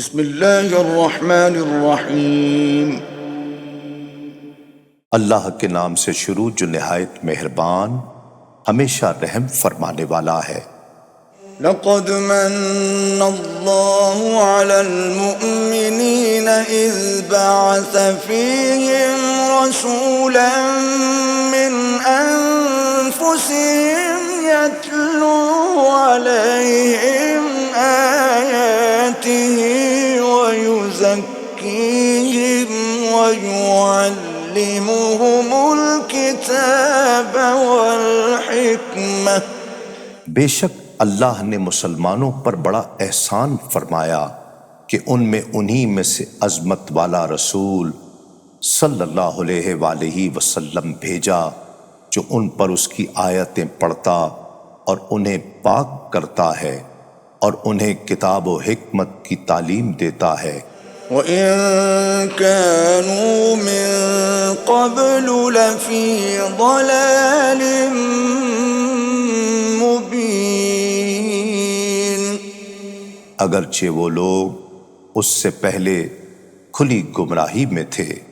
بسم اللہ الرحمن الرحیم۔ اللہ کے نام سے شروع جو نہایت مہربان ہمیشہ رحم فرمانے والا ہے۔ لقد من اللہ علی المؤمنین اذ بعث فیہم رسولا من انفسہم یتلو علیہم آیاتہ ویزکیہم ویعلمہم الکتاب والحکمہ۔ بے شک اللہ نے مسلمانوں پر بڑا احسان فرمایا کہ ان میں انہی میں سے عظمت والا رسول صلی اللہ علیہ وآلہ وسلم بھیجا جو ان پر اس کی آیتیں پڑھتا اور انہیں پاک کرتا ہے اور انہیں کتاب و حکمت کی تعلیم دیتا ہے۔ وَإِن كَانُوا مِن قَبْلُ لَفِي ضَلَالٍ مُبِينٍ۔ اگرچہ وہ لوگ اس سے پہلے کھلی گمراہی میں تھے۔